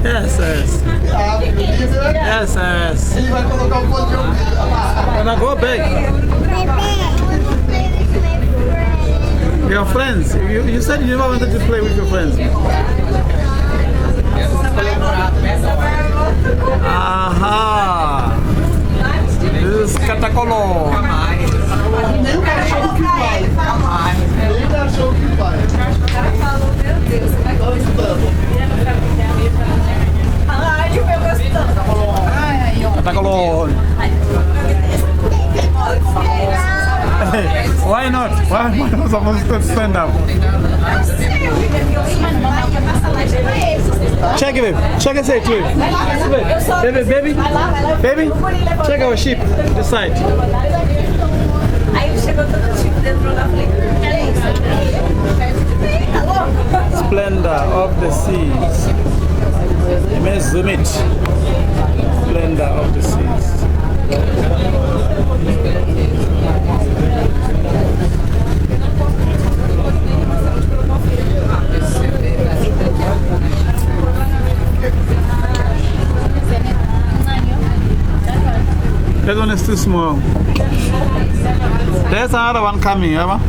Yes, yes. Yes, yes. When I go back. Your friends. You said you never wanted to play with your friends. Aha. This is Katakolo. Nem o cachorro que vai. Nem o cachorro que vai. O cara falou, meu Deus, você vai gostando. Ai, eu gostando. Katakolo. Why not? Why am I not supposed to stand up? Check it, baby. Check and say to it. Baby, baby, check our sheep. This side. Aí chegou todo tipo dentro da Splendor of the seas. You may zoom it. Splendor of the seas. That one is too small. There's another one coming, Emma.